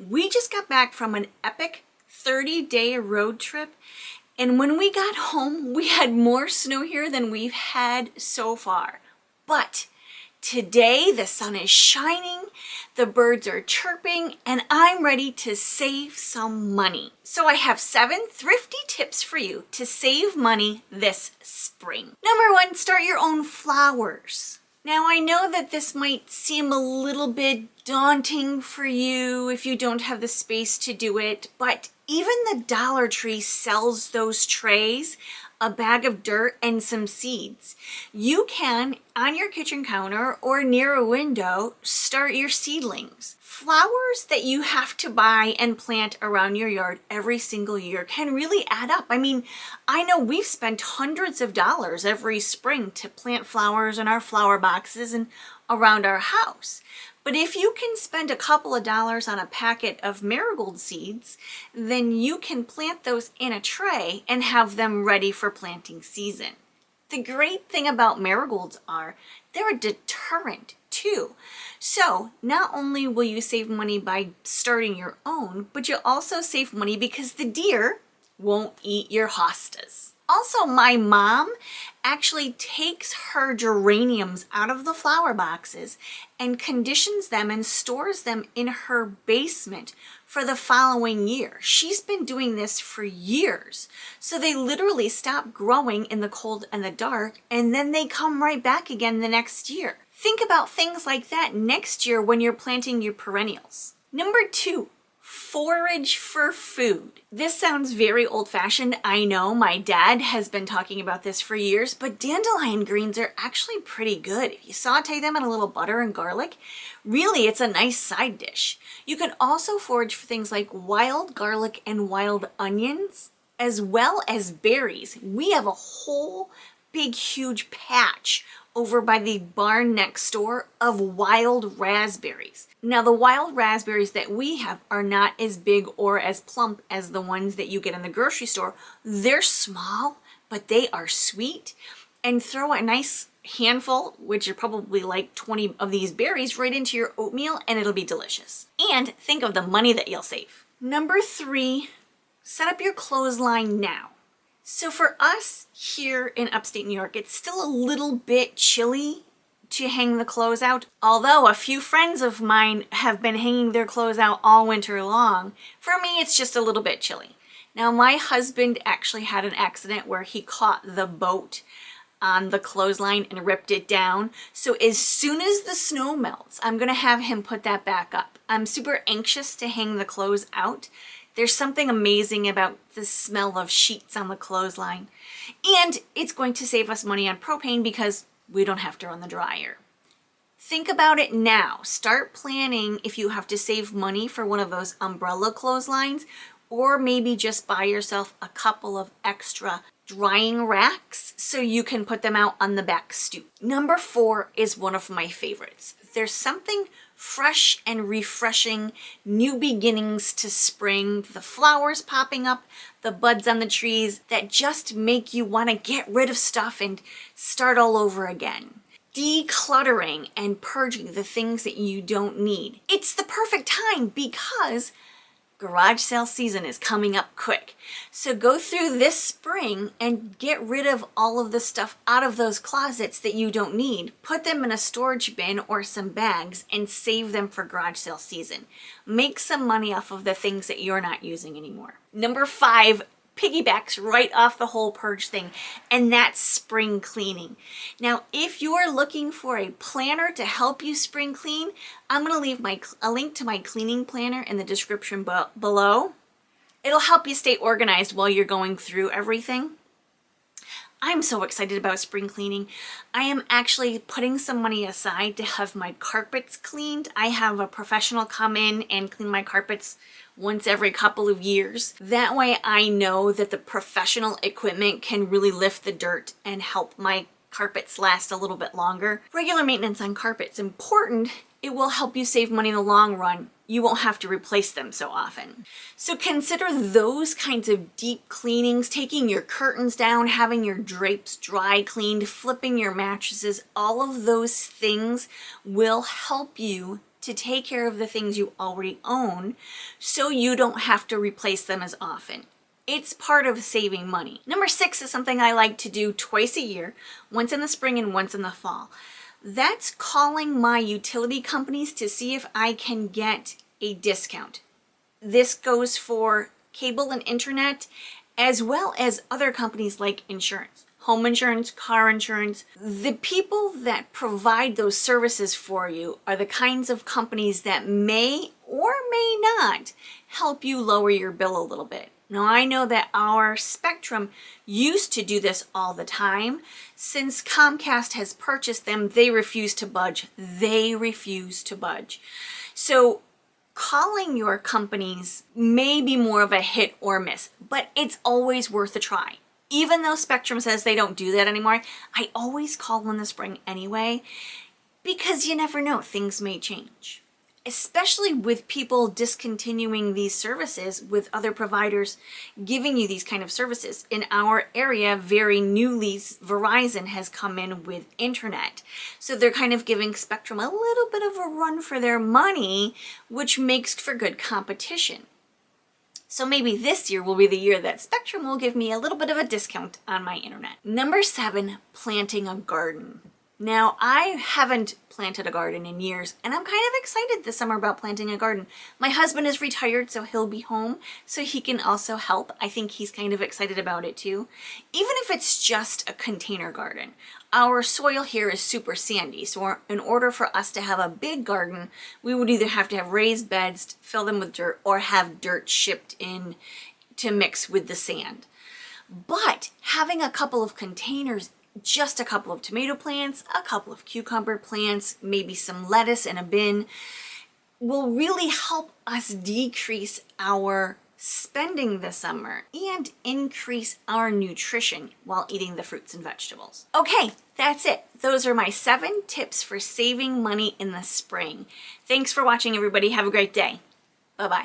We just got back from an epic 30-day road trip, and when we got home, we had more snow here than we've had so far. But today the sun is shining, the birds are chirping, and I'm ready to save some money. So I have 7 thrifty tips for you to save money this spring. Number 1, start your own flowers. Now I know that this might seem a little bit daunting for you if you don't have the space to do it, but even the Dollar Tree sells those trays, a bag of dirt, and some seeds. You can, on your kitchen counter or near a window, start your seedlings. Flowers that you have to buy and plant around your yard every single year can really add up. I mean, I know we've spent hundreds of dollars every spring to plant flowers in our flower boxes and around our house. But if you can spend a couple of dollars on a packet of marigold seeds, then you can plant those in a tray and have them ready for planting season. The great thing about marigolds are they're a deterrent too. So not only will you save money by starting your own, but you'll also save money because the deer won't eat your hostas. Also, my mom actually takes her geraniums out of the flower boxes and conditions them and stores them in her basement for the following year. She's been doing this for years. So they literally stop growing in the cold and the dark, and then they come right back again the next year. Think about things like that next year when you're planting your perennials. Number 2. Forage for food. This sounds very old-fashioned. I know my dad has been talking about this for years, but dandelion greens are actually pretty good. If you saute them in a little butter and garlic, really it's a nice side dish. You can also forage for things like wild garlic and wild onions, as well as berries. We have a whole big, huge patch over by the barn next door of wild raspberries. Now the wild raspberries that we have are not as big or as plump as the ones that you get in the grocery store. They're small, but they are sweet. And throw a nice handful, which are probably like 20 of these berries, right into your oatmeal and it'll be delicious. And think of the money that you'll save. Number 3, set up your clothesline now. So for us here in upstate New York, it's still a little bit chilly to hang the clothes out. Although a few friends of mine have been hanging their clothes out all winter long, for me it's just a little bit chilly. Now my husband actually had an accident where he caught the boat on the clothesline and ripped it down. So as soon as the snow melts, I'm gonna have him put that back up. I'm super anxious to hang the clothes out. There's something amazing about the smell of sheets on the clothesline. And it's going to save us money on propane because we don't have to run the dryer. Think about it now. Start planning if you have to save money for one of those umbrella clotheslines, or maybe just buy yourself a couple of extra drying racks so you can put them out on the back stoop. Number 4 is one of my favorites. There's something fresh and refreshing, new beginnings to spring, the flowers popping up, the buds on the trees that just make you want to get rid of stuff and start all over again. Decluttering and purging the things that you don't need. It's the perfect time because garage sale season is coming up quick. So go through this spring and get rid of all of the stuff out of those closets that you don't need. Put them in a storage bin or some bags and save them for garage sale season. Make some money off of the things that you're not using anymore. Number 5, piggybacks right off the whole purge thing, and that's spring cleaning. Now, if you are looking for a planner to help you spring clean, I'm going to leave a link to my cleaning planner in the description below. It'll help you stay organized while you're going through everything. I'm so excited about spring cleaning. I am actually putting some money aside to have my carpets cleaned. I have a professional come in and clean my carpets once every couple of years. That way I know that the professional equipment can really lift the dirt and help my carpets last a little bit longer. Regular maintenance on carpet's important. It will help you save money in the long run. You won't have to replace them so often. So consider those kinds of deep cleanings, taking your curtains down, having your drapes dry cleaned, flipping your mattresses. All of those things will help you to take care of the things you already own so you don't have to replace them as often. It's part of saving money. Number 6 is something I like to do twice a year, once in the spring and once in the fall. That's calling my utility companies to see if I can get a discount. This goes for cable and internet, as well as other companies like insurance, home insurance, car insurance. The people that provide those services for you are the kinds of companies that may or may not help you lower your bill a little bit. Now, I know that our Spectrum used to do this all the time. Since Comcast has purchased them, they refuse to budge. They refuse to budge. So calling your companies may be more of a hit or miss, but it's always worth a try. Even though Spectrum says they don't do that anymore, I always call in the spring anyway, because you never know, things may change. Especially with people discontinuing these services, with other providers giving you these kind of services. In our area, very newly, Verizon has come in with internet. So they're kind of giving Spectrum a little bit of a run for their money, which makes for good competition. So maybe this year will be the year that Spectrum will give me a little bit of a discount on my internet. Number 7, planting a garden. Now, I haven't planted a garden in years, and I'm kind of excited this summer about planting a garden. My husband is retired, so he'll be home, so he can also help. I think he's kind of excited about it too. Even if it's just a container garden. Our soil here is super sandy, so in order for us to have a big garden, we would either have to have raised beds, fill them with dirt, or have dirt shipped in to mix with the sand. But having a couple of containers, just a couple of tomato plants, a couple of cucumber plants, maybe some lettuce in a bin, will really help us decrease our spending this summer and increase our nutrition while eating the fruits and vegetables. Okay, that's it. Those are my 7 tips for saving money in the spring. Thanks for watching, everybody. Have a great day. Bye-bye.